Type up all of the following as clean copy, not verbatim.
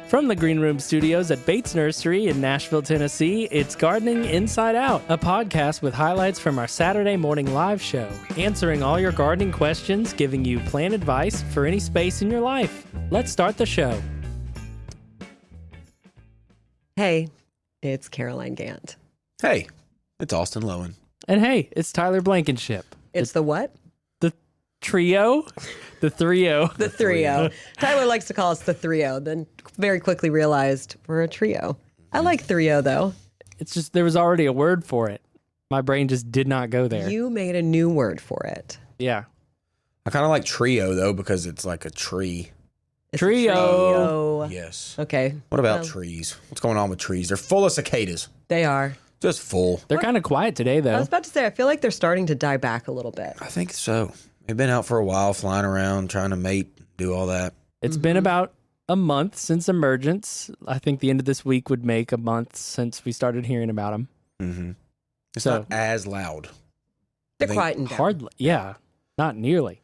From the Green Room Studios at Bates Nursery in Nashville, Tennessee, it's Gardening Inside Out, a podcast with highlights from our Saturday morning live show, answering all your gardening questions, giving you plant advice for any space in your life. Let's start the show. Hey, it's Caroline Gant. Hey, it's Austin Lowen. And hey, it's Tyler Blankenship. It's the what? The trio? The trio. The trio. Tyler likes to call us the trio, then very quickly realized we're a trio. I like trio, though. It's just there was already a word for it. My brain just did not go there. You made a new word for it. Yeah. I kind of like trio, though, because it's like a tree. It's Trio. a trio. Yes. Okay. What about trees? What's going on with trees? They're full of cicadas. They are. Just full. They're kind of quiet today, though. I was about to say, I feel like they're starting to die back a little bit. I think so. They've been out for a while, flying around, trying to mate, do all that. It's been about a month since emergence. I think the end of this week would make a month since we started hearing about them. Mm-hmm. It's So- not as loud. They're think- quieting down. Hardly. Yeah. Not nearly.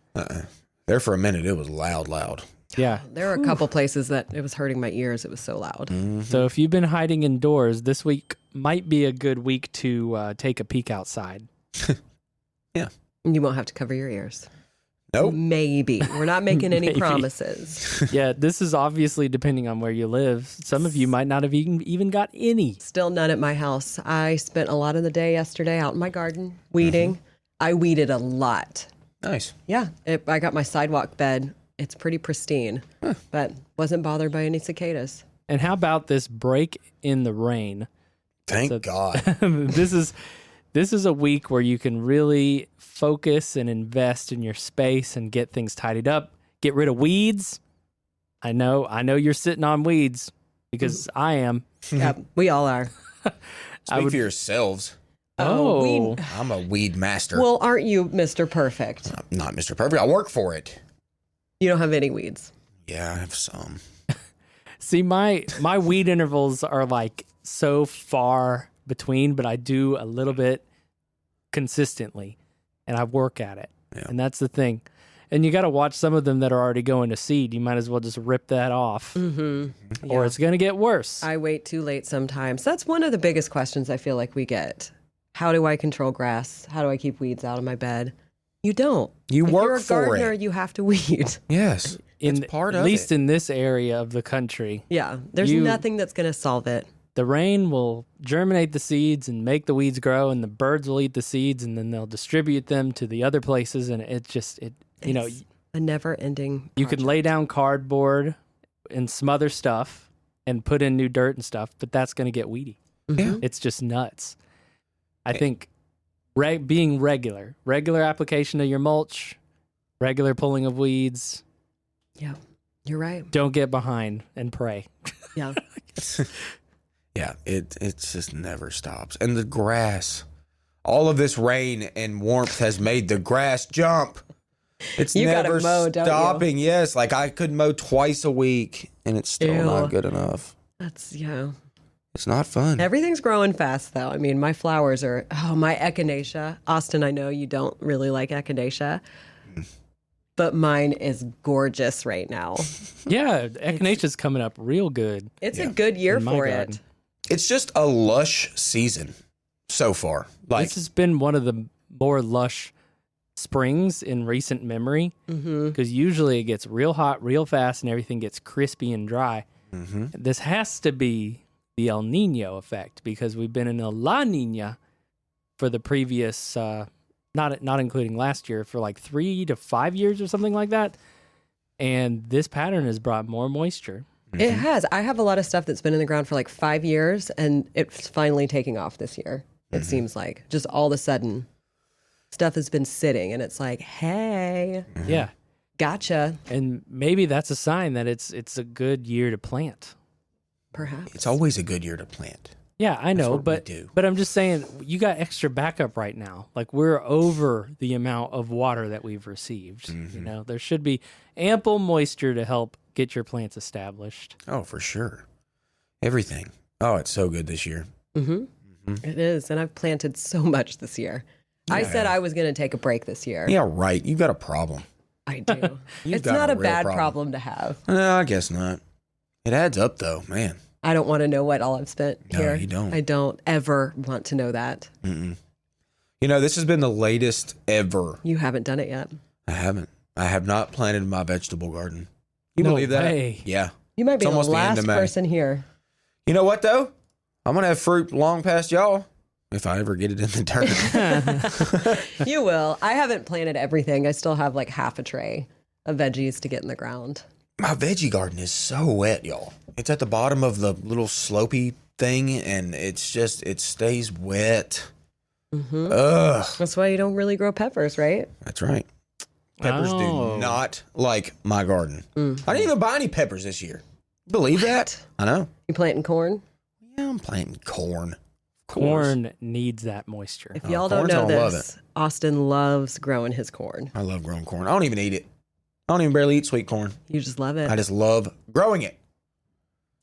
There for a minute, it was loud. Yeah. There were a couple places that it was hurting my ears. It was so loud. Mm-hmm. So if you've been hiding indoors, this week might be a good week to take a peek outside. You won't have to cover your ears. Nope. Maybe. We're not making any Maybe. promises. Yeah, this is obviously depending on where you live. Some of you might not have even got any. Still none at my house. I spent a lot of the day yesterday out in my garden weeding. I weeded a lot. Nice. Yeah, I got my sidewalk bed. It's pretty pristine, but wasn't bothered by any cicadas. And how about this break in the rain? Thank So- God. This is a week where you can really focus and invest in your space and get things tidied up. Get rid of weeds. I know you're sitting on weeds because I am. Yeah, we all are. Speak for yourselves. Oh, I'm a weed master. Well, aren't you Mr. Perfect? I'm not Mr. Perfect. I work for it. You don't have any weeds. Yeah, I have some. see, my weed intervals are like so far between, but I do a little bit consistently, and I work at it. Yeah. And that's the thing. And you got to watch some of them that are already going to seed. You might as well just rip that off, Mm-hmm. or it's going to get worse. I wait too late sometimes. That's one of the biggest questions I feel like we get. How do I control grass? How do I keep weeds out of my bed? You don't. You If work you're a for gardener, it. You have to weed. Yes. It's part of at least it. in this area of the country. Yeah, there's nothing that's going to solve it. The rain will germinate the seeds and make the weeds grow, and the birds will eat the seeds, and then they'll distribute them to the other places. And It's a never-ending you can lay down cardboard and some other stuff and put in new dirt and stuff, but that's going to get weedy. Yeah. It's just nuts. I think being regular application of your mulch, regular pulling of weeds. Yeah, you're right. Don't get behind and pray. Yeah. Yeah, it just never stops. And the grass, all of this rain and warmth has made the grass jump. It's You gotta never mow, don't you? stopping. Yes, like I could mow twice a week, and it's still Ew. not good enough. That's, It's not fun. Everything's growing fast, though. I mean, my flowers are, my echinacea. Austin, I know you don't really like echinacea, but mine is gorgeous right now. Yeah, echinacea's coming up real good. It's Yeah. a good year In my for garden. it. It's just a lush season so far. Like, This has been one of the more lush springs in recent memory Mm-hmm. because usually it gets real hot real fast and everything gets crispy and dry. mhm. This has to be the El Nino effect because we've been in a La Nina for the previous, not including last year, for like 3 to 5 years or something like that. And this pattern has brought more moisture. It has. I have a lot of stuff that's been in the ground for like 5 years, and it's finally taking off this year. It seems like just all of a sudden stuff has been sitting, and it's like, hey, Yeah. gotcha. And maybe that's a sign that it's a good year to plant. Perhaps. It's always a good year to plant. Yeah, I know, what we but do. but I'm just saying you got extra backup right now. Like we're over the amount of water that we've received. You know, there should be ample moisture to help get your plants established. Oh, for sure. Everything. Oh, it's so good this year. It is, and I've planted so much this year. I said I was going to take a break this year. Yeah, right. You got a problem. I do. You've It's got not a a real bad problem. problem to have. No, I guess not. It adds up, though, man. I don't want to know what all I've spent No, here. you don't. I don't ever want to know that. Mm-mm. You know, this has been the latest ever. You haven't done it yet. I haven't. I have not planted my vegetable garden. You No believe that? way. Yeah. You might be It's the almost the end last of May. person here. You know what, though? I'm going to have fruit long past y'all if I ever get it in the dirt. You will. I haven't planted everything. I still have like half a tray of veggies to get in the ground. My veggie garden is so wet, y'all. It's at the bottom of the little slopey thing, and it's just, it stays wet. Mm-hmm. Ugh. That's why you don't really grow peppers, right? That's right. Peppers Oh. do not like my garden. Mm. I didn't even buy any peppers this year. Believe that? I know. You planting corn? Yeah, I'm planting corn. Of course. Corn needs that moisture. If y'all don't corn's know gonna love this, Austin loves growing his corn. I love growing corn. I don't even eat it. I don't even barely eat sweet corn. You just love it. I just love growing it.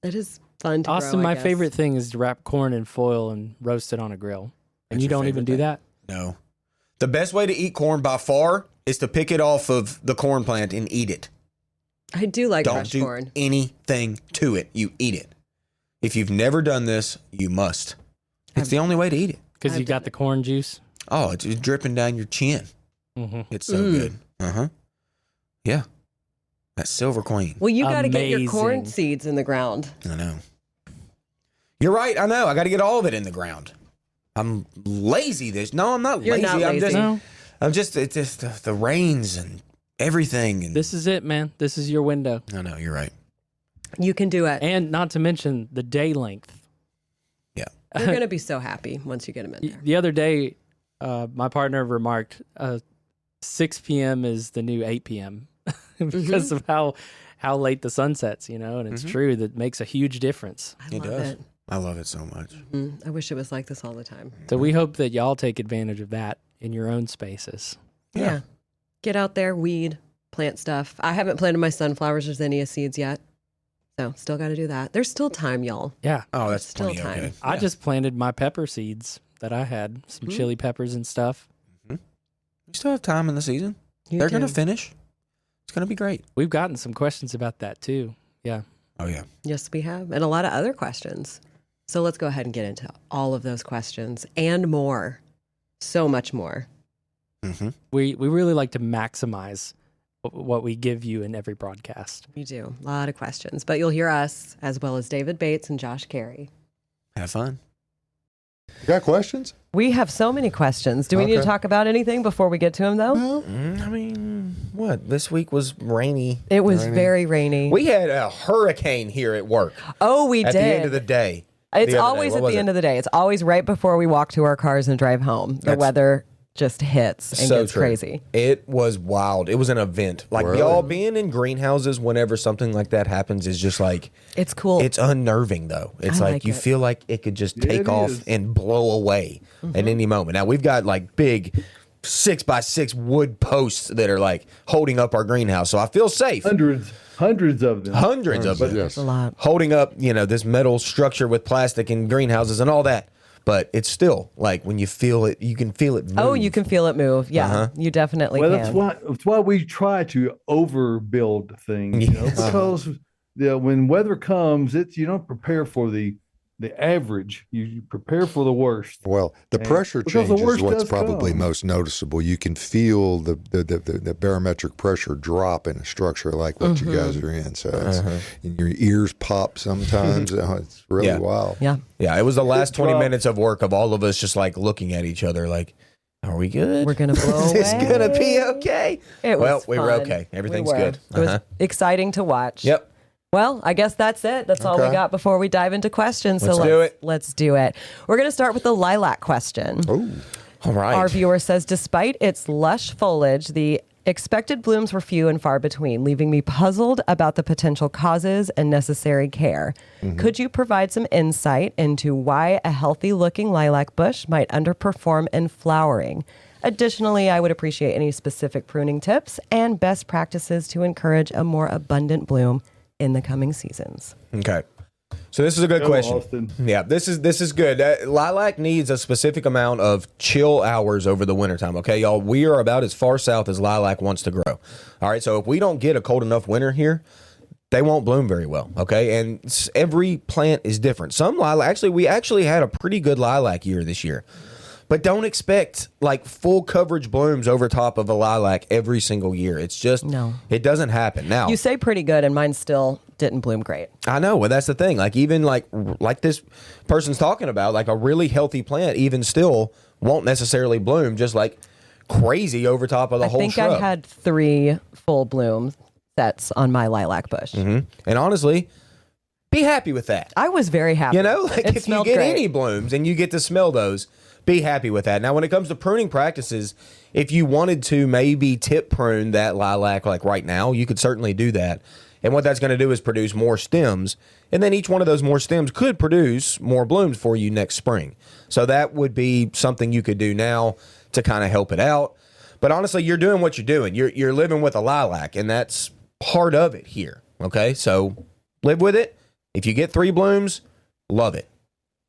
It is fun to Austin, grow, I my guess. favorite thing is to wrap corn in foil and roast it on a grill. And That's you your don't even favorite do thing? that? No. The best way to eat corn by far is to pick it off of the corn plant and eat it. I do like Don't fresh do corn. anything to it. You eat it. If you've never done this, you must. It's the only way to eat it. Because I've you got done the corn juice. Oh, it's dripping down your chin. Mm-hmm. It's so Mm. good. Uh-huh. Yeah. That Silver Queen. Well, you got to get your corn Amazing. seeds in the ground. I know. You're right. I know. I got to get all of it in the ground. I'm lazy. No, I'm not You're lazy. not I'm lazy. just, No, I'm just, it's just the rains and everything. And this is it, man. This is your window. I know. You're right. You can do it. And not to mention the day length. Yeah. You're going to be so happy once you get them in there. The other day, my partner remarked 6 p.m. is the new 8 p.m. because of how late the sun sets, you know, and it's true. That makes a huge difference. I It love does. it. I love it so much. I wish it was like this all the time. So we hope that y'all take advantage of that in your own spaces. Yeah. Get out there, weed, plant stuff. I haven't planted my sunflowers or zinnia seeds yet. So still got to do that. There's still time, y'all. Yeah. Oh, that's Still plenty time. okay. I just planted my pepper seeds that I had, some chili peppers and stuff. You still have time in the season. You They're do. going to finish. It's going to be great. We've gotten some questions about that too. Yeah. Oh, yeah. Yes, we have. And a lot of other questions. So let's go ahead and get into all of those questions and more. So much more. Mm-hmm. We really like to maximize what we give you in every broadcast. We do. A lot of questions. But you'll hear us as well as David Bates and Josh Carey. Have fun. You got questions? We have so many questions. Do we need to Okay. talk about anything before we get to them, though? No. I mean, what? This week was rainy. It was Rainy. very rainy. We had a hurricane here at work oh, we at did. the end of the day. It's the other always day. at What the was end it? of the day. It's always right before we walk to our cars and drive home. The That's- weather just hits and So gets true. crazy. It was wild. It was an event. Like Really? y'all being in greenhouses whenever something like that happens is just like It's cool. it's unnerving though. It's I like like you it. feel like it could just take it off is. and blow away at any moment. Now we've got like big 6x6 wood posts that are like holding up our greenhouse, so I feel safe. Hundreds of them. Hundreds of them Yes. a lot. holding up, this metal structure with plastic and greenhouses and all that. But it's still like when you feel it, you can feel it move. Oh, you can feel it move. Yeah, Uh-huh. you definitely Well, can. that's why we try to overbuild things, Yes. because when weather comes, you don't prepare for the average. You prepare for the worst. Well, the And- pressure because the change is worst what's does probably come. most noticeable. You can feel the barometric pressure drop in a structure like what you guys are in. So it's, and your ears pop sometimes. It's really Yeah. wild. Yeah. Yeah, it was the last 20 dropped. minutes of work of all of us just like looking at each other like, are we good? We're gonna blow Is this away. going to be okay? It Well, was we were fun. okay. We Everything's were. good. It was Uh-huh. exciting to watch. Yep. Well, I guess that's it. That's all we Okay. got before we dive into questions. Let's so do it. Let's do it. We're going to start with the lilac question. Oh, All right. Our viewer says, despite its lush foliage, the expected blooms were few and far between, leaving me puzzled about the potential causes and necessary care. Could you provide some insight into why a healthy-looking lilac bush might underperform in flowering? Additionally, I would appreciate any specific pruning tips and best practices to encourage a more abundant bloom in the coming seasons. Okay. So this is a good Go, question. Austin. Yeah, this is good. Lilac needs a specific amount of chill hours over the wintertime, okay, y'all? We are about as far south as lilac wants to grow. All right, so if we don't get a cold enough winter here, they won't bloom very well, okay? And every plant is different. Some lilac, we actually had a pretty good lilac year this year. But don't expect like full coverage blooms over top of a lilac every single year. It's just, it doesn't happen. Now, you say pretty good, and mine still didn't bloom great. I know. Well, that's the thing. Like even like this person's talking about, like a really healthy plant even still won't necessarily bloom just like crazy over top of the whole shrub. I had 3 full bloom sets on my lilac bush. And honestly, be happy with that. I was very happy. You know, like if you get great. any blooms and you get to smell those, be happy with that. Now, when it comes to pruning practices, if you wanted to maybe tip prune that lilac like right now, you could certainly do that. And what that's going to do is produce more stems. And then each one of those more stems could produce more blooms for you next spring. So that would be something you could do now to kind of help it out. But honestly, you're doing what you're doing. You're living with a lilac, and that's part of it here. Okay? So live with it. If you get 3 blooms, love it.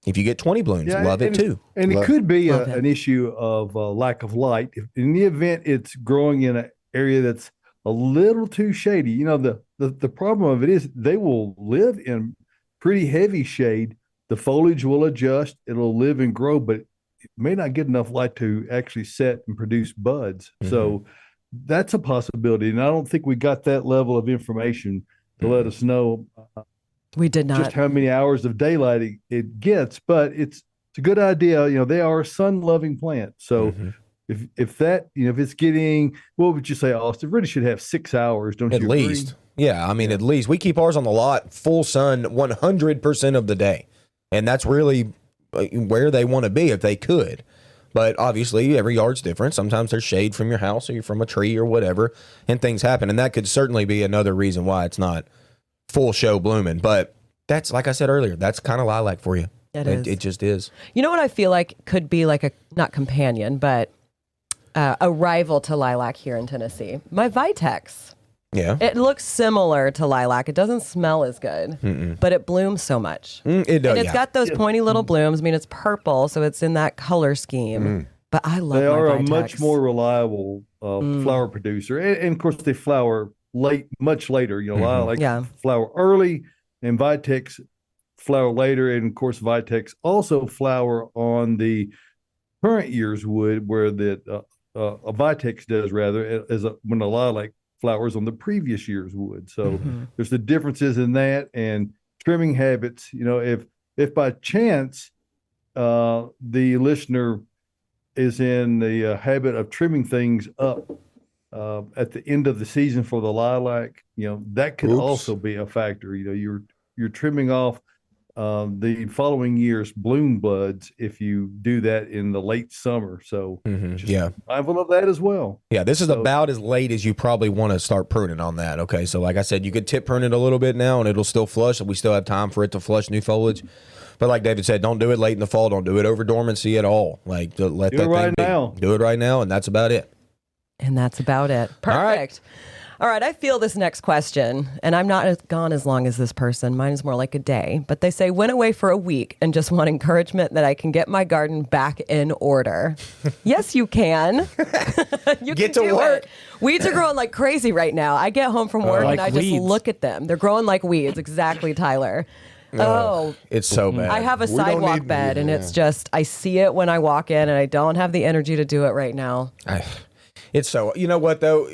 If you get 20 blooms, love it too. And it could be an issue of lack of light. If in the event it's growing in an area that's a little too shady, you know, the problem of it is they will live in pretty heavy shade. The foliage will adjust. It'll live and grow, but it may not get enough light to actually set and produce buds. So that's a possibility. And I don't think we got that level of information to let us know we did not just how many hours of daylight it gets, but it's a good idea. You know, they are a sun-loving plant. So if that, you know, if it's getting, what would you say, Austin? Really should have 6 hours, don't you agree? At least. Yeah, I mean, at least. We keep ours on the lot, full sun, 100% of the day. And that's really where they want to be if they could. But obviously, every yard's different. Sometimes there's shade from your house or from a tree or whatever, and things happen. And that could certainly be another reason why it's not full show blooming. But that's, like I said earlier, that's kind of lilac for you. It just is. You know what I feel like could be like a, not companion, but a rival to lilac here in Tennessee? My Vitex. Yeah. It looks similar to lilac. It doesn't smell as good, but it blooms so much. It does. And it's got those pointy little blooms. I mean, it's purple, so it's in that color scheme. But I love They my are Vitex. a much more reliable flower producer. And of course, they flower much later. You know, lilac flower early, and Vitex flower later. And of course, Vitex also flower on the current year's wood, where a Vitex does rather, when a lilac flowers on the previous year's wood. So there's the differences in that, and trimming habits. You know, if by chance the listener is in the habit of trimming things up at the end of the season for the lilac, you know, that could also be a factor. You know, you're trimming off the following year's bloom buds if you do that in the late summer. So just mindful of that as well. Yeah, this is about as late as you probably want to start pruning on that. Okay, so like I said, you could tip prune it a little bit now and it'll still flush, and we still have time for it to flush new foliage. But like David said, don't do it late in the fall. Don't do it over dormancy at all. Like, let that thing be. Do it right now, and that's about it. And that's about it. Perfect. All right, I feel this next question, and I'm not gone as long as this person. Mine is more like a day. But they say, went away for a week and just want encouragement that I can get my garden back in order. Yes, you can. You get can to do work. It. Weeds are growing like crazy right now. I get home from work like and I just weeds. look at them. They're growing like weeds. Exactly, Tyler. It's so bad. I have a sidewalk bed, and it's just, I see it when I walk in, and I don't have the energy to do it right now. It's so, you know what, though?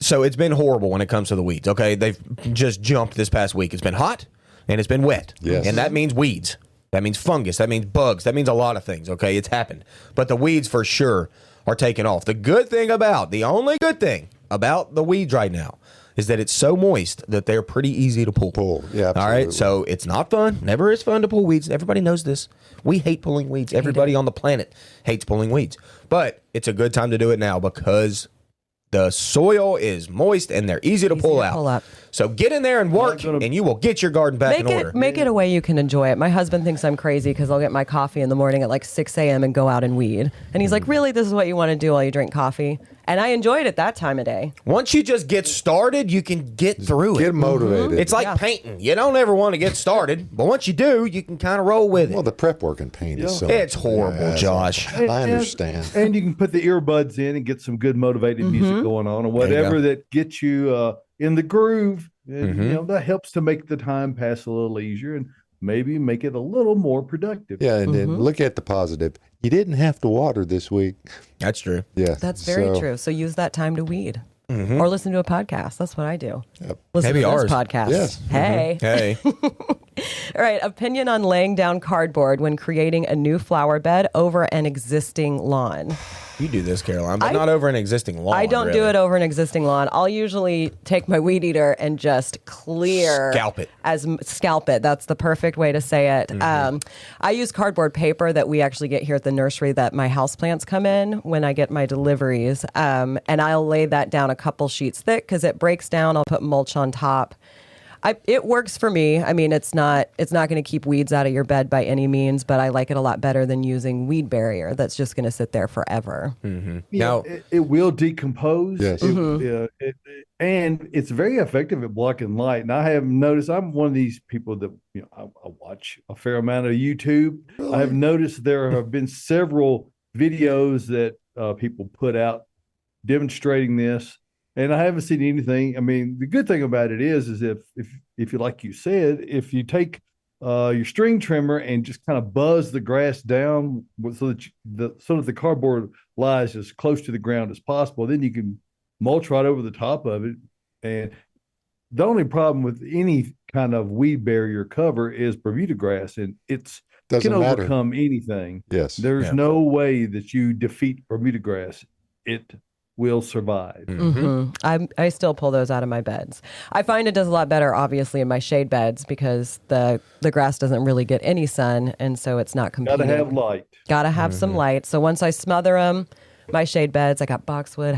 So it's been horrible when it comes to the weeds, okay? They've just jumped this past week. It's been hot, and it's been wet. Yes. And that means weeds. That means fungus. That means bugs. That means a lot of things, okay? It's happened. But the weeds, for sure, are taking off. The only good thing about the weeds right now is that it's so moist that they're pretty easy to pull. Yeah, absolutely. All right, so it's not fun. Never is fun to pull weeds. Everybody knows this. We hate pulling weeds. Everybody on the planet hates pulling weeds. But it's a good time to do it now because the soil is moist and they're easy to pull out. So get in there and work, and you will get your garden back in order. Make it a way you can enjoy it. My husband thinks I'm crazy because I'll get my coffee in the morning at like 6 a.m. and go out and weed. And he's like, really, this is what you want to do while you drink coffee? And I enjoy it at that time of day. Once you just get started, you can get through it. Get motivated. It's like painting. You don't ever want to get started, but once you do, you can kind of roll with it. Well, the prep work in paint is so... It's horrible, Josh. I understand. And you can put the earbuds in and get some good motivated music going on, or whatever that gets you in the groove And, that helps to make the time pass a little easier and maybe make it a little more productive. Yeah, and then look at the positive. You didn't have to water this week. That's true. Yeah. That's very true. So use that time to weed. Or listen to a podcast. That's what I do. Listen Maybe to ours. this podcast. Yes. Hey. Hey. All right. Opinion on laying down cardboard when creating a new flower bed over an existing lawn. You do this, Caroline, but not over an existing lawn. I don't do it over an existing lawn. I'll usually take my weed eater and just clear. Scalp it. That's the perfect way to say it. I use cardboard paper that we actually get here at the nursery that my houseplants come in when I get my deliveries. And I'll lay that down a couple sheets thick because it breaks down. I'll put mulch on top. It works for me. I mean, it's not going to keep weeds out of your bed by any means, but I like it a lot better than using weed barrier that's just going to sit there forever. Now it will decompose. Yes. And it's very effective at blocking light. And I have noticed, I'm one of these people that I watch a fair amount of YouTube. Really? I have noticed there have been several videos that people put out demonstrating this. And I haven't seen anything. I mean, the good thing about it is if you, like you said, if you take your string trimmer and just kind of buzz the grass down so that the cardboard lies as close to the ground as possible, then you can mulch right over the top of it. And the only problem with any kind of weed barrier cover is Bermuda grass, and it can overcome anything. Yes. There's no way that you defeat Bermuda grass. It will survive. I still pull those out of my beds. I find it does a lot better, obviously, in my shade beds because the grass doesn't really get any sun, and so it's not competing. Gotta have light. Gotta have some light. So once I smother them, my shade beds, I got boxwood,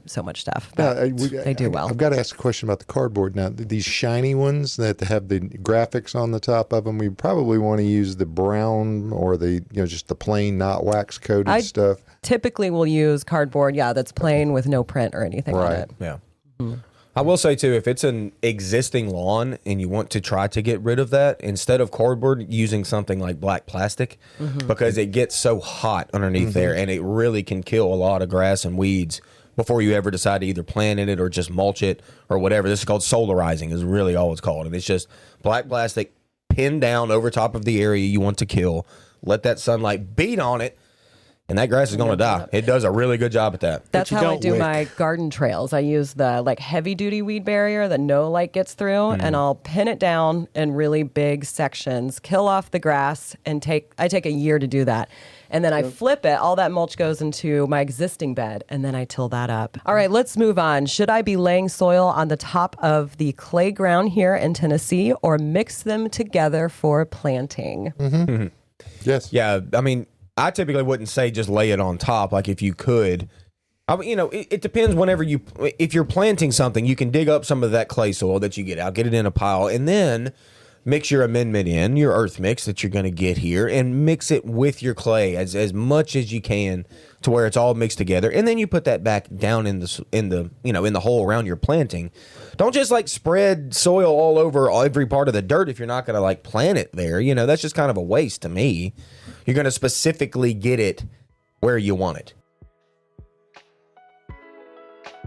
so much stuff. They do well. I've got to ask a question about the cardboard now. These shiny ones that have the graphics on the top of them, we probably want to use the brown or the just the plain, not wax coated stuff. Typically, we'll use cardboard, that's plain with no print or anything on it. Yeah. I will say too, if it's an existing lawn and you want to try to get rid of that, instead of cardboard, using something like black plastic, because it gets so hot underneath there and it really can kill a lot of grass and weeds before you ever decide to either plant in it or just mulch it or whatever. This is called solarizing, is really all it's called. And it's just black plastic pinned down over top of the area you want to kill. Let that sunlight beat on it, and that grass is going to die. It does a really good job at that. That's how I do my garden trails. I use the heavy duty weed barrier that no light gets through, and I'll pin it down in really big sections, kill off the grass, and I take a year to do that. And then I flip it. All that mulch goes into my existing bed, and then I till that up. All right, let's move on. Should I be laying soil on the top of the clay ground here in Tennessee or mix them together for planting? Yes. Yeah, I mean, I typically wouldn't say just lay it on top, like if you could. It depends if you're planting something, you can dig up some of that clay soil that you get out, get it in a pile, and then mix your amendment in, your earth mix that you're going to get here, and mix it with your clay as much as you can to where it's all mixed together. And then you put that back down in the hole around your planting. Don't just spread soil all over every part of the dirt if you're not going to plant it there. That's just kind of a waste to me. You're going to specifically get it where you want it.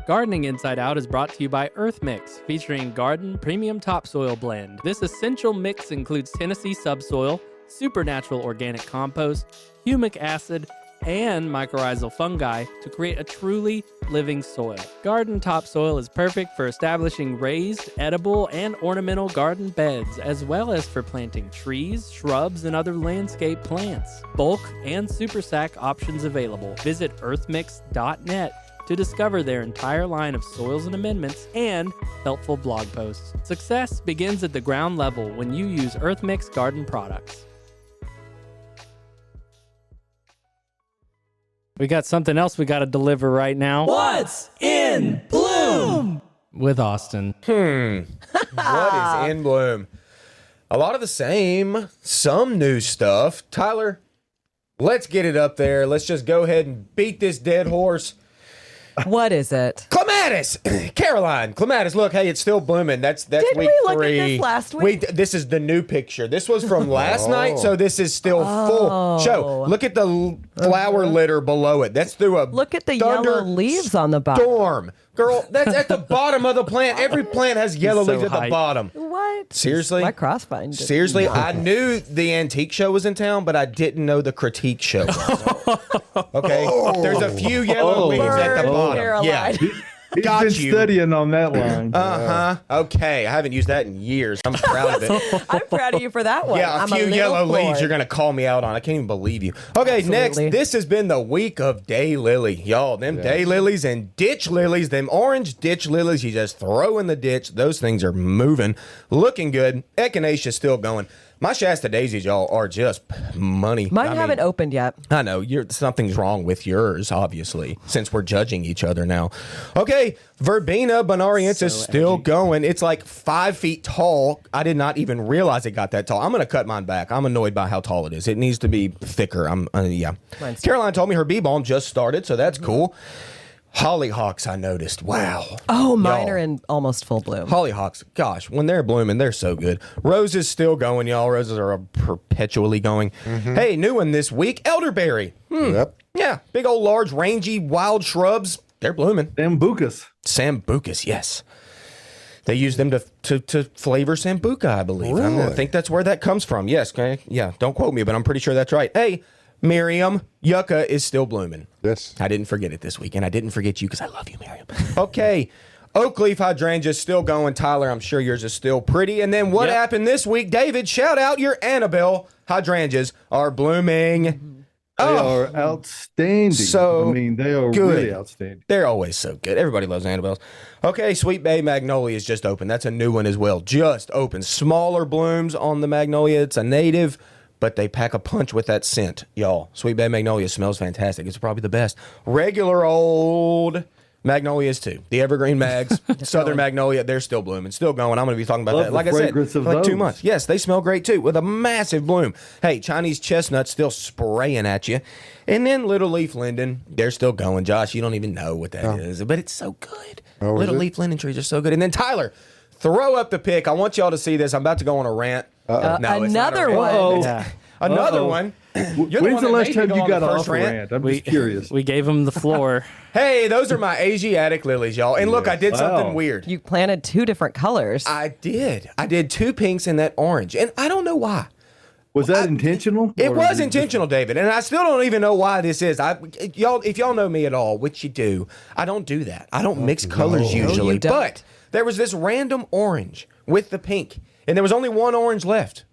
Gardening Inside Out is brought to you by Earth Mix, featuring Garden Premium Topsoil Blend. This essential mix includes Tennessee subsoil, supernatural organic compost, humic acid, and mycorrhizal fungi to create a truly living soil. Garden topsoil is perfect for establishing raised, edible, and ornamental garden beds, as well as for planting trees, shrubs, and other landscape plants. Bulk and super sack options available. Visit earthmix.net to discover their entire line of soils and amendments and helpful blog posts. Success begins at the ground level when you use EarthMix garden products. We got something else we got to deliver right now. What's in bloom? With Austin. What is in bloom? A lot of the same, some new stuff. Tyler, let's get it up there. Let's just go ahead and beat this dead horse. What is it? Clematis! Caroline, Clematis, look, hey, it's still blooming. That's Did week we look 3. at this last week? This is the new picture. This was from last night, so this is still full. Show. Look at the flower litter below it. That's through a Look at the yellow leaves on the bottom. storm. Girl, that's at the bottom of the plant. Every plant has yellow so leaves at the hype. bottom. What? Seriously? My crossvine. Seriously, I knew the antique show was in town, but I didn't know the critique show was. Okay? There's a few yellow leaves at the Burn, bottom. Caroline. Yeah. He's Got been you. studying on that line. Okay. I haven't used that in years. I'm proud of it. I'm proud of you for that one. Yeah, a I'm few little yellow leaves floored. you're going to call me out on. I can't even believe you. Okay, next. Absolutely. This has been the week of daylily. Y'all, them daylilies and ditch lilies, them orange ditch lilies you just throw in the ditch. Those things are moving, looking good. Echinacea's still going. My Shasta daisies, y'all, are just money. Mine haven't opened yet. I know something's wrong with yours, obviously, since we're judging each other now. Okay, Verbena bonariensis still going. It's like 5 feet tall. I did not even realize it got that tall. I'm going to cut mine back. I'm annoyed by how tall it is. It needs to be thicker. Caroline told me her bee balm just started, so that's cool. Hollyhocks, I noticed. Wow. Oh, mine Y'all. are in almost full bloom. Hollyhocks, gosh, when they're blooming, they're so good. Roses still going, y'all. Roses are perpetually going. Hey, new one this week, elderberry. Yep. Yeah, big old large, rangy, wild shrubs. They're blooming. Sambucus. Sambucus, yes. They use them to flavor Sambuca, I believe. I Really? think that's where that comes from. Yes, okay. Yeah, don't quote me, but I'm pretty sure that's right. Hey, Miriam, yucca is still blooming. Yes. I didn't forget it this week, and I didn't forget you because I love you, Miriam. Okay. Oak leaf hydrangea is still going. Tyler, I'm sure yours is still pretty. And then what happened this week? David, shout out your Annabelle hydrangeas are blooming. They are outstanding. So I mean, they are good. really outstanding. They're always so good. Everybody loves Annabelles. Okay, Sweet Bay Magnolia is just open. That's a new one as well. Just open. Smaller blooms on the Magnolia. It's a native, but they pack a punch with that scent, y'all. Sweet Bay Magnolia smells fantastic. It's probably the best. Regular old Magnolias too. The Evergreen Mags, Southern Magnolia, they're still blooming, still going. I'm going to be talking about Love that. the Like I said, fragrance of for like 2 those. months. Yes, they smell great too with a massive bloom. Hey, Chinese chestnut still spraying at you. And then Little Leaf Linden, they're still going. Josh, you don't even know what that is, but it's so good. Oh, is Little it? Leaf Linden trees are so good. And then Tyler, throw up the pic. I want y'all to see this. I'm about to go on a rant. No, it's not a Another rant. one. Uh-oh. Yeah. Another one. You're When's the one that last made me time go you on got the off first a rant? I'm just curious. We gave him the floor. Hey, those are my Asiatic lilies, y'all. And look, I did something Wow. weird. You planted 2 different colors. I did 2 pinks and that orange. And I don't know why. Was that intentional? It Or was you intentional, David, and I still don't even know why this is. If y'all know me at all, which you do, I don't do that. I don't mix colors usually. you don't. But there was this random orange with the pink, and there was only one orange left.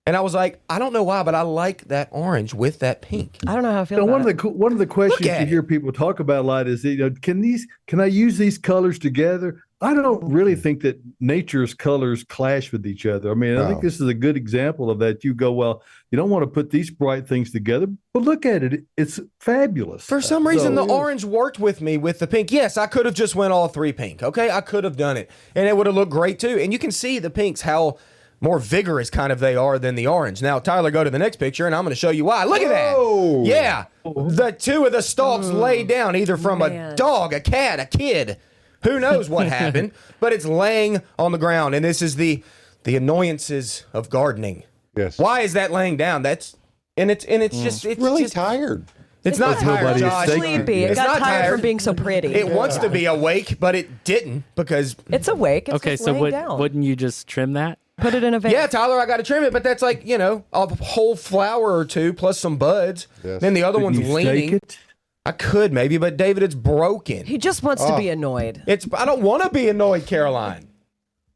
And I was like, I don't know why, but I like that orange with that pink. I don't know how I feel know, about one of the questions at you it. hear people talk about a lot is, can I use these colors together? I don't really think that nature's colors clash with each other. I mean, I think No. this is a good example of that. You go, well, you don't want to put these bright things together, but look at it. It's fabulous. For some reason, So- the orange worked with me with the pink. Yes, I could have just went all 3 pink. Okay, I could have done it, and it would have looked great too. And you can see the pinks how more vigorous kind of they are than the orange. Now, Tyler, go to the next picture, and I'm going to show you why. Look at Whoa. that. Yeah, the 2 of the stalks laid down either from a Man. dog, a cat, a kid. Who knows what happened? But it's laying on the ground, and this is the annoyances of gardening. Yes. Why is that laying down? It's Really just tired. It's not tired, nobody is Josh. sacred. Sleepy. It It's got not tired from being so pretty. It wants to be awake, but it didn't because It's awake. It's Okay, just so laying down. wouldn't you just trim that? Put it in a vase. yeah, Tyler, I got to trim it, but that's like a whole flower or 2 plus some buds. Yes. Then the other Couldn't one's you stake leaning. it? I could maybe, but David, it's broken. He just wants to be annoyed. I don't want to be annoyed, Caroline.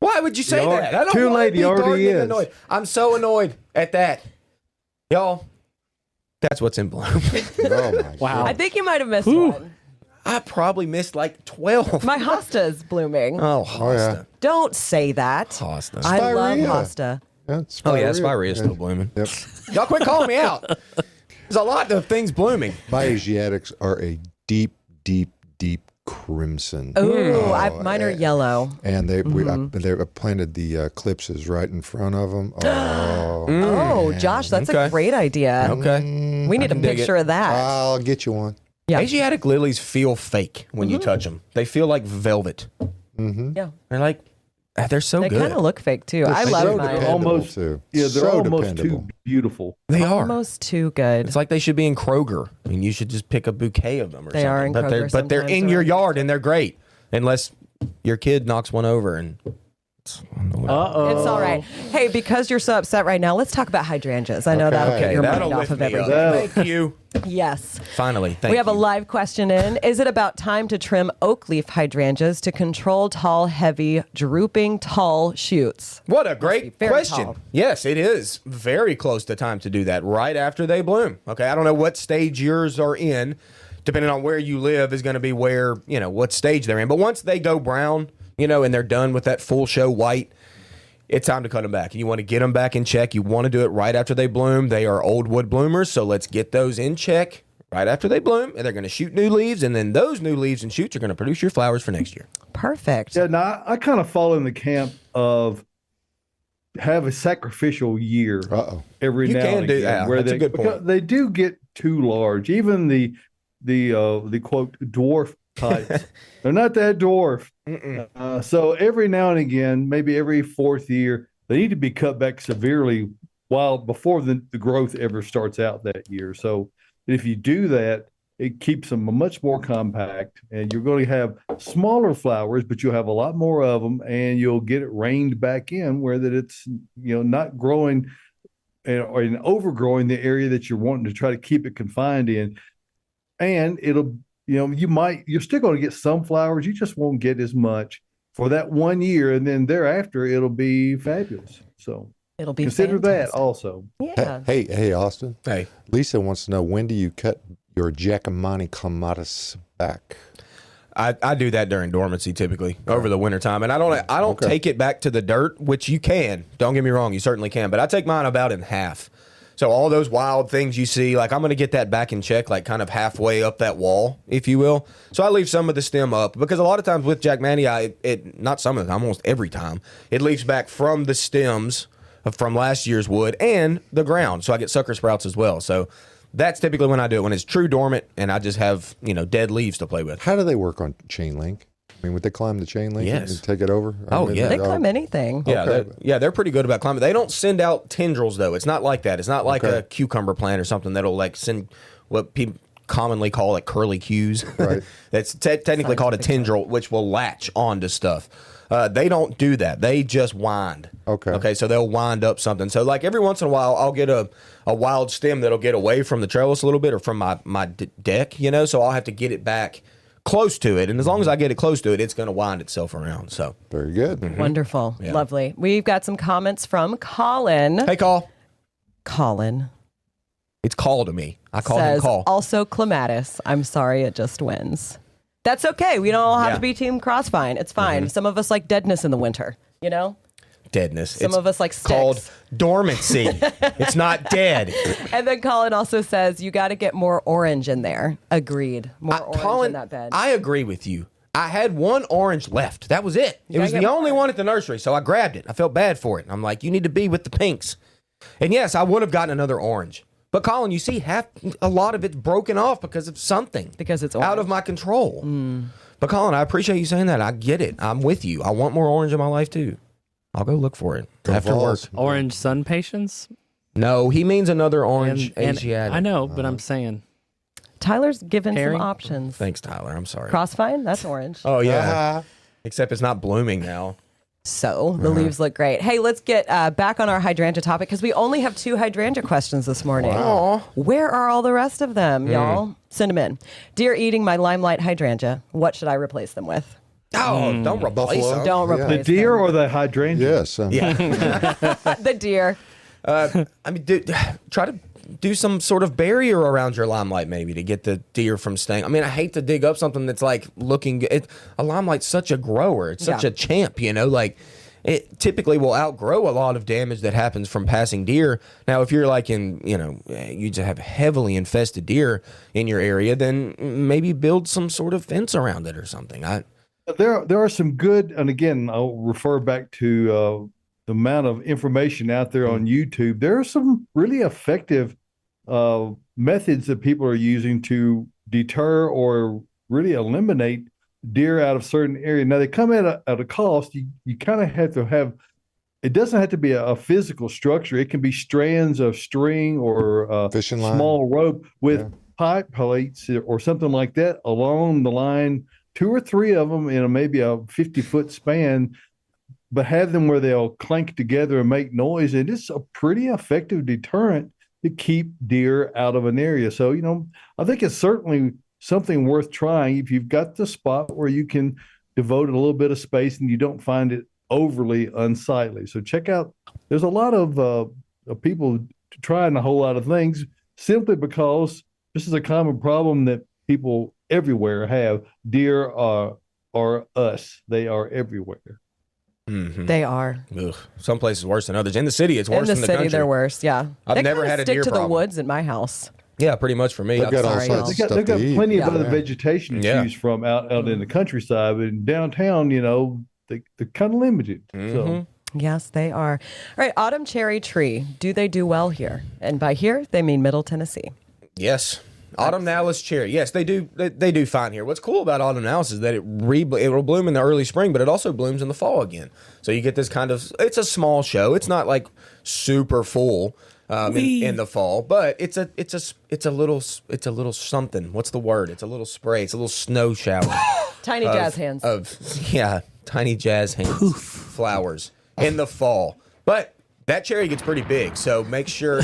Why would you say You are- that? I don't too want late, to be he already gardening is. annoyed. I'm so annoyed at that, y'all. That's what's in bloom. Oh my Wow. I think you might have missed one. I probably missed like 12. My hosta is blooming. Oh, yeah. hosta. Don't say that. Hosta. I love Spirea. hosta. Yeah, it's Oh, yeah, Spirea. Spirea's still blooming. Yep. Y'all quit calling me out. There's a lot of things blooming. My Asiatics are a deep, deep, deep crimson. Ooh, mine are yellow. And they planted the eclipses right in front of them. Oh, Oh, Josh, that's Okay. a great idea. Okay. We need a can dig picture it. of that. I'll get you one. Yeah. Asiatic lilies feel fake when you touch them. They feel like velvet. Yeah. They're like, they're so They good. kind of look fake too. I so love dependable. mine. They're almost, too. they're So almost dependable. too beautiful. They are. Almost too good. It's like they should be in Kroger. I mean, you should just pick a bouquet of them or They something. are in but Kroger they're sometimes, in your right? yard and they're great. unless your kid knocks one over and. Uh-oh. It's all right. Hey, because you're so upset right now, let's talk about hydrangeas. I know that'll get your that'll mind off lift of me everything. up. Thank you. Yes. Finally, thank you. We have a live question in. Is it about time to trim oak leaf hydrangeas to control tall, heavy, drooping, tall shoots? What a great very question. tall. Yes, it is very close to time to do that right after they bloom. Okay, I don't know what stage yours are in. Depending on where you live is going to be where, what stage they're in. But once they go brown, and they're done with that full show white, it's time to cut them back. And you want to get them back in check. You want to do it right after they bloom. They are old wood bloomers, so let's get those in check right after they bloom, and they're going to shoot new leaves, and then those new leaves and shoots are going to produce your flowers for next year. Perfect. Yeah, now I kind of fall in the camp of have a sacrificial year every You now can and do again. that. Where That's a good point. because they do get too large. Even the quote dwarf types, they're not that dwarf. So every now and again, maybe every fourth year, they need to be cut back severely before the growth ever starts out that year. So if you do that, it keeps them much more compact, and you're going to have smaller flowers, but you'll have a lot more of them, and you'll get it reined back in where that it's not growing or overgrowing the area that you're wanting to try to keep it confined in. And it'll you're still going to get some flowers, you just won't get as much for that 1 year, and then thereafter it'll be fabulous. So it'll be consider fantastic. that also. Yeah. Hey, Austin. Hey. Lisa wants to know, when do you cut your Giacomani Clematis back? I do that during dormancy typically over the wintertime. And I don't take it back to the dirt, which you can. Don't get me wrong, you certainly can. But I take mine about in half. So all those wild things you see, like I'm going to get that back in check, like kind of halfway up that wall, if you will. So I leave some of the stem up because a lot of times with Jackmanii, not some of the time, almost every time, it leaves back from the stems from last year's wood and the ground. So I get sucker sprouts as well. So that's typically when I do it, when it's true dormant and I just have, dead leaves to play with. How do they work on chain link? I mean, would they climb the chain link Yes. and take it over? Yeah. They climb anything. Yeah, Okay. they're pretty good about climbing. They don't send out tendrils though. It's not like that. It's not like a cucumber plant or something that'll like send what people commonly call like curly cues. Right. That's technically called a tendril, which will latch onto stuff. They don't do that. They just wind. Okay, so they'll wind up something. So like every once in a while, I'll get a wild stem that'll get away from the trellis a little bit or from my deck, so I'll have to get it back close to it, and as long as I get it close to it, it's going to wind itself around. So Very good. Mm-hmm. Wonderful. Lovely. We've got some comments from Colin. hey, Call. Colin It's Call to me. I call him says, Call. also Clematis. I'm sorry, it just wins. That's okay. We don't all have Yeah. to be Team Crossvine. It's fine. Some of us like deadness in the winter, Deadness. Some of us like sticks. Called dormancy. It's not dead. And then Colin also says, you got to get more orange in there. Agreed. More orange Colin, in that bed. I agree with you. I had one orange left. That was it. It was gotta the get only more. one at the nursery, so I grabbed it. I felt bad for it. I'm like, you need to be with the pinks. And yes, I would have gotten another orange. But Colin, you see, a lot of it's broken off because of something. Because it's out orange. of my control. But Colin, I appreciate you saying that. I get it. I'm with you. I want more orange in my life too. I'll go look for it after Vols. work. Orange sun patience? No, he means another orange And Asiatic. I know, but I'm saying. Tyler's given Harry? some options. Thanks, Tyler. I'm sorry. Crossvine, that's orange. Oh yeah. Except it's not blooming now. So the leaves look great. Hey, let's get back on our hydrangea topic because we only have 2 hydrangea questions this morning. Wow. Where are all the rest of them, y'all? Send them in. Dear eating my limelight hydrangea, what should I replace them with? Oh, don't replace Buffalo. them. Don't Yeah. The replace deer them. or the hydrangea? Yes. The deer. I mean, try to do some sort of barrier around your limelight maybe to get the deer from staying. I mean, I hate to dig up something that's like looking good. A limelight's such a grower. It's such Yeah. a champ, like it typically will outgrow a lot of damage that happens from passing deer. Now, if you're like you just have heavily infested deer in your area, then maybe build some sort of fence around it or something. There are some good, and again, I'll refer back to the amount of information out there on YouTube. There are some really effective methods that people are using to deter or really eliminate deer out of certain areas. Now they come at a cost. You kind of have to have. It doesn't have to be a physical structure. It can be strands of string or Fishing line. small rope with pipe plates or something like that along the line two or three of them in maybe a 50-foot span, but have them where they'll clank together and make noise. And it's a pretty effective deterrent to keep deer out of an area. So, I think it's certainly something worth trying if you've got the spot where you can devote a little bit of space and you don't find it overly unsightly. So check out, there's a lot of people trying a whole lot of things simply because this is a common problem that people everywhere have. Deer are us. They are everywhere. Mm-hmm. They are. Ugh. Some places worse than others. In the city, it's worse than the country. In the city, they're worse. Yeah, I've never had a deer stick to problem. the woods in my house. Yeah, pretty much for me. They've got all sorts of stuff they've got to eat. plenty of other vegetation to choose from out in the countryside, but in downtown, they're kind of limited. So. Yes, they are. All right, autumn cherry tree. Do they do well here? And by here, they mean Middle Tennessee. Yes. Autumnalis cherry. Yes, they do. They do fine here. What's cool about autumnalis is that it will bloom in the early spring, but it also blooms in the fall again. So you get this kind of. It's a small show. It's not like super full in the fall, but it's a little something. What's the word? It's a little spray. It's a little snow shower. Tiny jazz hands. Tiny jazz hands. Flowers in the fall, but that cherry gets pretty big. So make sure.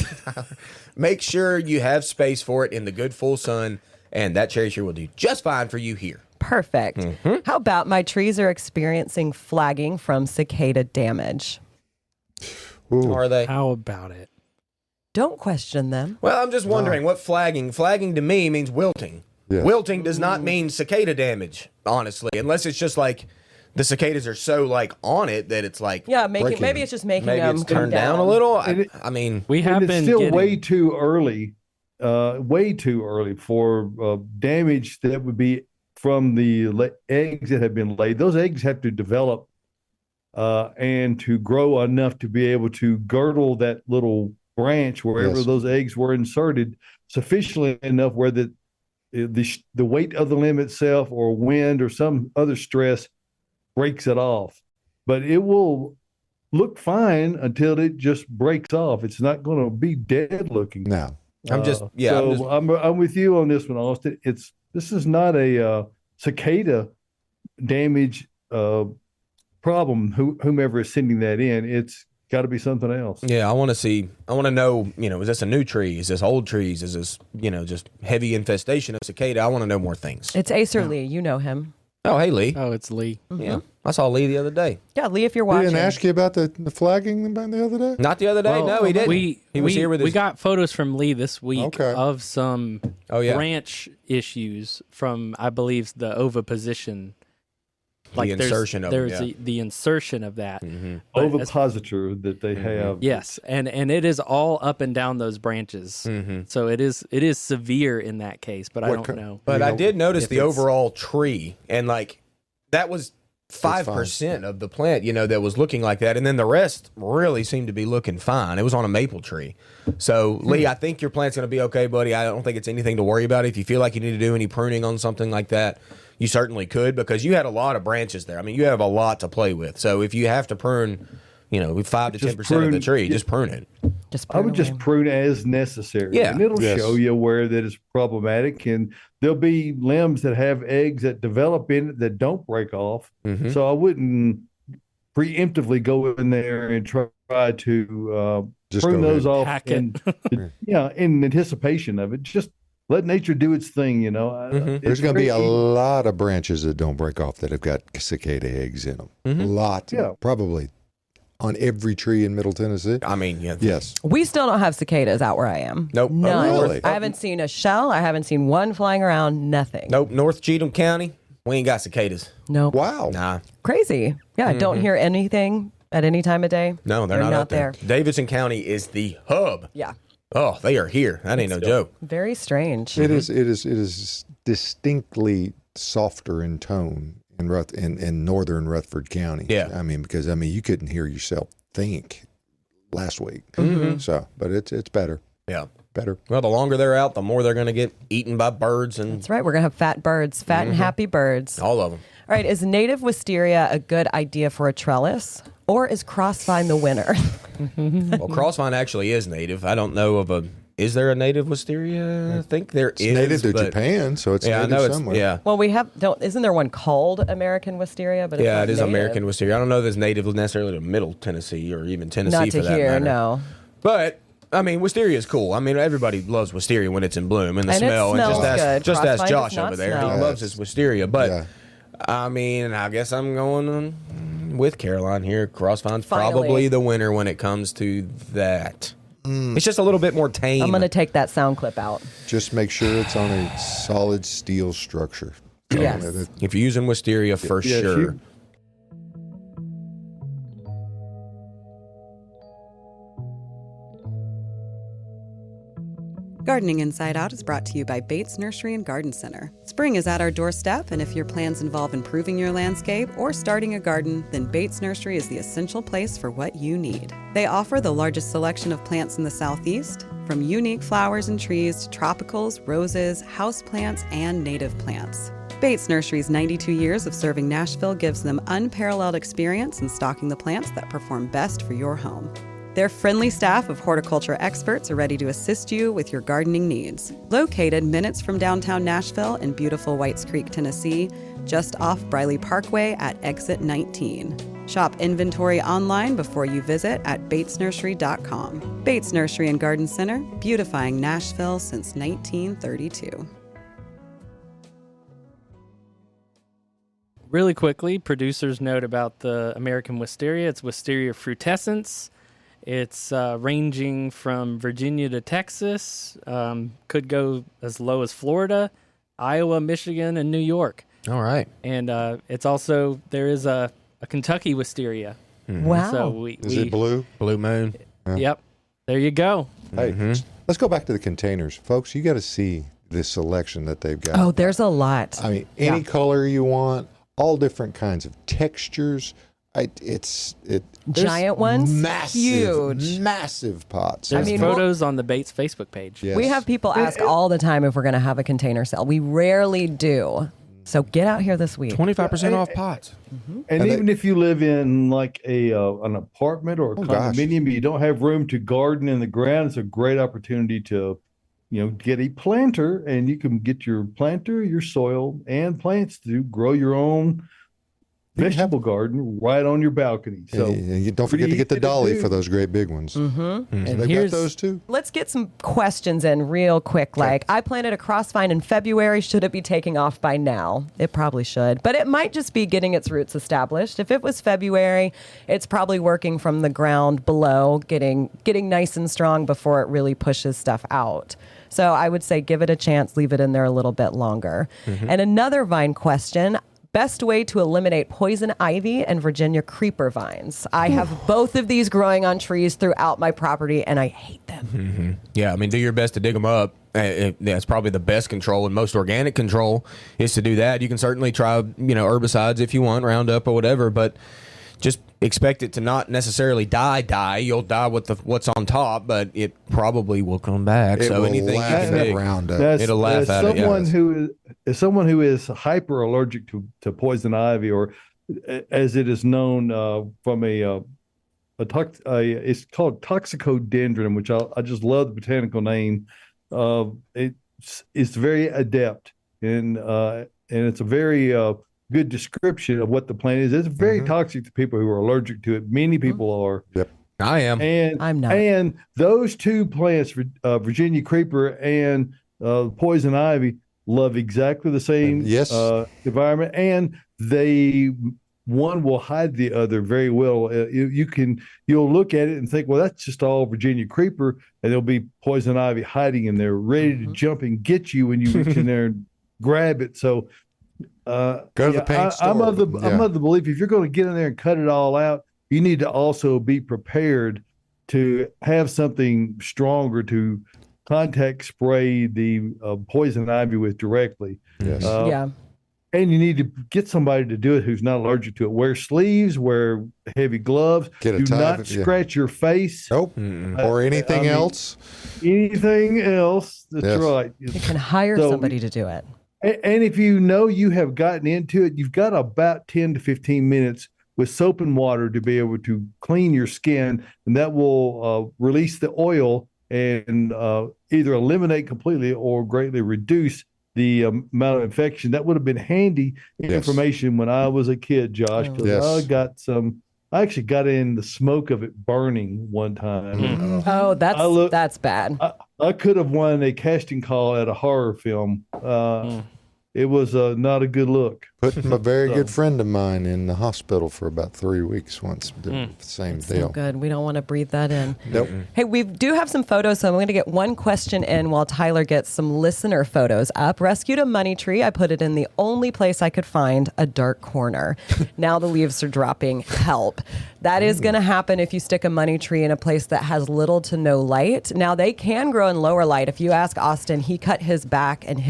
Make sure you have space for it in the good full sun, and that cherry tree will do just fine for you here. Perfect. Mm-hmm. How about my trees are experiencing flagging from cicada damage? Ooh. Are they? How about it? Don't question them. Well, I'm just wondering what flagging. Flagging to me means wilting. Yes. Wilting does not mean cicada damage, honestly, unless it's just like the cicadas are so like on it that it's like maybe it's just making them it's turned down a little. I mean, we have been still way too early for damage that would be from the eggs that have been laid. Those eggs have to develop and to grow enough to be able to girdle that little branch wherever those eggs were inserted sufficiently enough where the weight of the limb itself or wind or some other stress breaks it off. But it will look fine until it just breaks off. It's not going to be dead looking. No. I'm with you on this one, Austin. This is not a cicada damage problem. Whomever is sending that in, it's got to be something else. Yeah, I want to know, is this a new tree? Is this old trees? Is this, just heavy infestation of cicada? I want to know more things. It's Acer Lee. You know him. Oh, hey, Lee. Oh, it's Lee. Mm-hmm. Yeah, I saw Lee the other day. Yeah, Lee, if you're watching. He didn't ask you about the flagging the other day? Not the other day. No, he didn't. He was here with We got photos from Lee this week of some branch issues from, I believe, the oviposition. Like the insertion of the insertion of that ovipositor that they have. Yes, and it is all up and down those branches. Mm-hmm. So it is severe in that case, but I don't know. But I did notice the overall tree, and like that was 5% of the plant, that was looking like that, and then the rest really seemed to be looking fine. It was on a maple tree. So Lee, I think your plant's going to be okay, buddy. I don't think it's anything to worry about. If you feel like you need to do any pruning on something like that, you certainly could, because you had a lot of branches there. I mean, you have a lot to play with. So if you have to prune, 5 to 10% of the tree, just prune it. I would just prune as necessary. Yeah. And it'll show you where that is problematic. And there'll be limbs that have eggs that develop in it that don't break off. Mm-hmm. So I wouldn't preemptively go in there and try to prune those off in anticipation of it. Just let nature do its thing, There's going to be a lot of branches that don't break off that have got cicada eggs in them. Mm-hmm. A lot. Yeah. Probably on every tree in Middle Tennessee. I mean, yes. We still don't have cicadas out where I am. Nope. None. Oh, really? I haven't seen a shell. I haven't seen one flying around. Nothing. Nope. North Cheatham County, we ain't got cicadas. Nope. Wow. Nah. Crazy. Yeah, I don't hear anything at any time of day. No, they're not out there. Davidson County is the hub. Yeah. Oh, they are here. That ain't no joke. Very strange. It is distinctly softer in tone in northern Rutherford County. Yeah. I mean, because you couldn't hear yourself think last week. Mm-hmm. So, but it's better. Yeah. Better. Well, the longer they're out, the more they're going to get eaten by birds. And that's right. We're going to have fat birds, fat and happy birds. All of them. All right. Is native wisteria a good idea for a trellis, or is crossvine the winner? Well, crossvine actually is native. I don't know of is there a native wisteria? I think there is. Native to but- Japan, so it's Yeah, I native know it's somewhere. yeah. Well, isn't there one called American Wisteria? But it's Yeah, not it is native. American wisteria. I don't know if it's native necessarily to Middle Tennessee or even Tennessee Not for to that here, matter. no. But I mean, wisteria is cool. I mean, everybody loves wisteria when it's in bloom and the And it smell. smells and good. just ask Crossvine Josh does not over there. smell. He loves his wisteria. But Yeah. I mean, I guess I'm going with Caroline here. Crossvine's Finally. probably the winner when it comes to that. It's just a little bit more tame. I'm going to take that sound clip out. Just make sure it's on a solid steel structure. Yes. If you're using wisteria, for Yeah, sure. Gardening Inside Out is brought to you by Bates Nursery and Garden Center. Spring is at our doorstep, and if your plans involve improving your landscape or starting a garden, then Bates Nursery is the essential place for what you need. They offer the largest selection of plants in the Southeast, from unique flowers and trees to tropicals, roses, houseplants, and native plants. Bates Nursery's 92 years of serving Nashville gives them unparalleled experience in stocking the plants that perform best for your home. Their friendly staff of horticulture experts are ready to assist you with your gardening needs. Located minutes from downtown Nashville in beautiful Whites Creek, Tennessee, just off Briley Parkway at exit 19. Shop inventory online before you visit at batesnursery.com. Bates Nursery and Garden Center, beautifying Nashville since 1932. Really quickly, producers note about the American Wisteria. It's Wisteria frutescens. It's ranging from Virginia to Texas. Could go as low as Florida, Iowa, Michigan, and New York. All right. And it's also, there is a Kentucky Wisteria. Wow. So Is it blue? Blue Moon. Yep. There you go. Hey, let's go back to the containers. Folks, you got to see this selection that they've got. Oh, there's a lot. I mean, any Yeah. color you want, all different kinds of textures. There's Giant ones? massive, Huge. massive pots. There's mean, photos on the Bates Facebook page. Yes. We have people ask all the time if we're going to have a container sale. We rarely do. So get out here this week. 25% off pots. And even if you live in like an apartment or a gosh. condominium, but you don't have room to garden in the ground, it's a great opportunity to, get a planter, and you can get your planter, your soil, and plants to grow your own vegetable garden right on your balcony. So And you don't forget to get the pretty easy to dolly do. for those great big ones. Mm-hmm. And And they've got here's- those too. Let's get some questions in real quick. Like, I planted a crossvine in February. Should it be taking off by now? It probably should, but it might just be getting its roots established. If it was February, it's probably working from the ground below, getting nice and strong before it really pushes stuff out. So I would say give it a chance, leave it in there a little bit longer. And another vine question. Best way to eliminate poison ivy and Virginia creeper vines. I have both of these growing on trees throughout my property, and I hate them. Yeah, I mean, do your best to dig them up. That's probably the best control and most organic control is to do that. You can certainly try, herbicides if you want, Roundup or whatever, but just expect it to not necessarily die. You'll die with what's on top, but it probably will come back. It so will anything you laugh can at dig. Roundup. It'll laugh at it, yeah. Someone who is hyper allergic to poison ivy, or as it is known from it's called toxicodendron, which I just love the botanical name. It's very adept, and it's a very good description of what the plant is. It's very toxic to people who are allergic to it. Many people are. Yep. I am. And I'm not. And those two plants, Virginia creeper and poison ivy, love exactly the same Yes. environment, and one will hide the other very well. You'll look at it and think, well, that's just all Virginia creeper, and there'll be poison ivy hiding in there, ready to jump and get you when you reach in there and grab it. So Go to the paint store. I'm of the belief if you're going to get in there and cut it all out, you need to also be prepared to have something stronger to contact spray the poison ivy with directly. Yes. Yeah. And you need to get somebody to do it who's not allergic to it. Wear sleeves, wear heavy gloves. Get a do tie not of it, yeah. scratch your face. Nope. Or anything I mean, else. Anything else. That's Yes. right. You can hire So- somebody to do it. And if you know you have gotten into it, you've got about 10 to 15 minutes with soap and water to be able to clean your skin, and that will release the oil and either eliminate completely or greatly reduce the amount of infection. That would have been handy information when I was a kid, Josh, because I actually got in the smoke of it burning one time. Oh, that's bad. I could have won a casting call at a horror film. It was not a good look. Put a very good friend of mine in the hospital for about 3 weeks once. Same deal. So good. We don't want to breathe that in. Nope. Hey, we do have some photos, so I'm going to get one question in while Tyler gets some listener photos up. Rescued a money tree. I put it in the only place I could find, a dark corner. Now the leaves are dropping. Help. That is going to happen if you stick a money tree in a place that has little to no light. Now, they can grow in lower light. If you ask Austin, he cut his back, and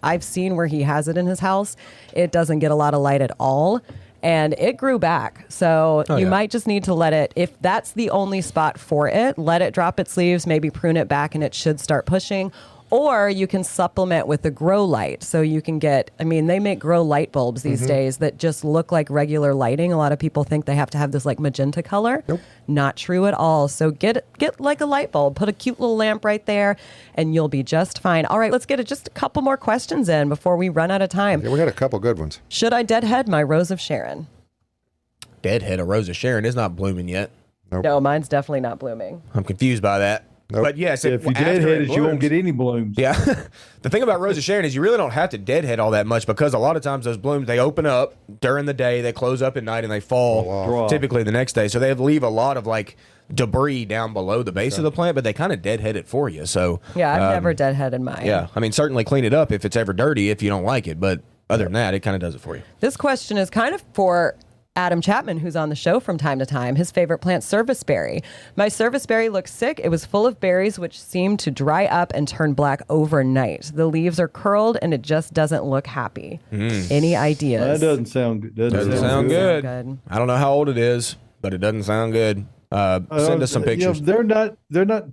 I've seen where he has it in his house. It doesn't get a lot of light at all, and it grew back. So you might just need to let it, if that's the only spot for it, let it drop its leaves, maybe prune it back, and it should start pushing. Or you can supplement with the grow light. So you can get, they make grow light bulbs these days that just look like regular lighting. A lot of people think they have to have this like magenta color. Nope. Not true at all. So get like a light bulb, put a cute little lamp right there, and you'll be just fine. All right, let's get just a couple more questions in before we run out of time. Yeah, we got a couple good ones. Should I deadhead my Rose of Sharon? Deadhead a Rose of Sharon is not blooming yet. Nope. No, mine's definitely not blooming. I'm confused by that. Nope. But yes, if you deadhead it, you won't get any blooms. Yeah. The thing about Rose of Sharon is you really don't have to deadhead all that much, because a lot of times those blooms, they open up during the day, they close up at night, and they fall typically the next day. So they leave a lot of like debris down below the base of the plant, but they kind of deadhead it for you. So yeah, I've never deadheaded mine. Yeah. Certainly clean it up if it's ever dirty, if you don't like it. But other than that, it kind of does it for you. This question is kind of for Adam Chapman, who's on the show from time to time. His favorite plant, serviceberry. My serviceberry looks sick. It was full of berries which seemed to dry up and turn black overnight. The leaves are curled and it just doesn't look happy. Any ideas? That doesn't sound good. Doesn't sound good. I don't know how old it is, but it doesn't sound good. Send us some pictures. They're not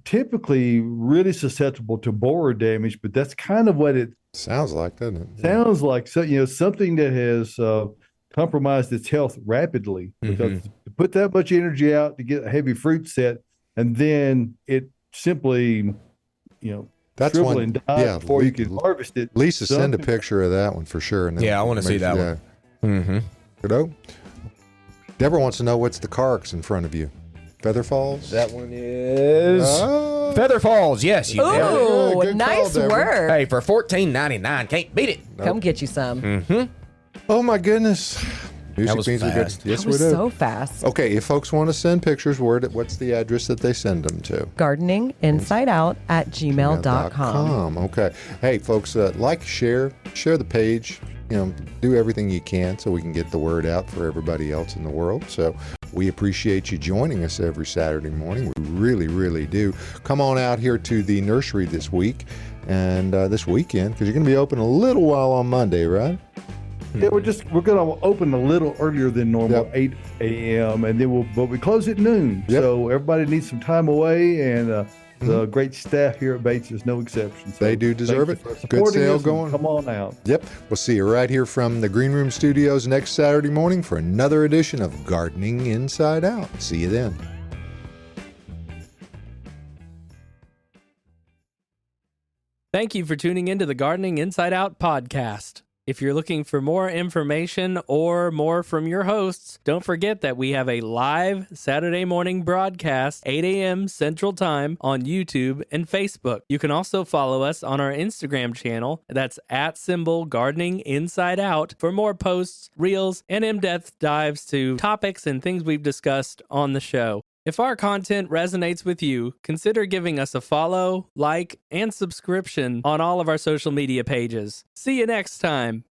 typically really susceptible to borer damage, but that's kind of what it sounds like, doesn't it? Sounds like. So something that has compromised its health rapidly, because to put that much energy out to get a heavy fruit set, and then it simply, that's shrivel one, and die before you can harvest it. Lisa, send a picture of that one for sure. And I want to see that one. Mm-hmm. Good. Deborah wants to know what's the Carx in front of you. Feather Falls? That one is Feather Falls. Yes, you Ooh, good nice call, work. Hey, for $14.99, can't beat it. Come get you some. Oh my goodness. That was beans fast. are good. Yes, That was we do. so fast. Okay, if folks want to send pictures, what's the address that they send them to? gardeninginsideout@gmail.com. Okay. Hey, folks, share the page. Do everything you can so we can get the word out for everybody else in the world. So we appreciate you joining us every Saturday morning. We really, really do. Come on out here to the nursery this week and this weekend, because you're going to be open a little while on Monday, right? Yeah, we're going to open a little earlier than normal, 8 a.m. and then we close at noon. Yep. So everybody needs some time away, and the great staff here at Bates is no exception. So they do deserve it. Good sale going. Come on out. Yep. We'll see you right here from the Green Room Studios next Saturday morning for another edition of Gardening Inside Out. See you then. Thank you for tuning into the Gardening Inside Out podcast. If you're looking for more information or more from your hosts, don't forget that we have a live Saturday morning broadcast, 8 a.m. Central Time, on YouTube and Facebook. You can also follow us on our Instagram channel. That's @Gardening Inside Out for more posts, reels, and in-depth dives to topics and things we've discussed on the show. If our content resonates with you, consider giving us a follow, like, and subscription on all of our social media pages. See you next time.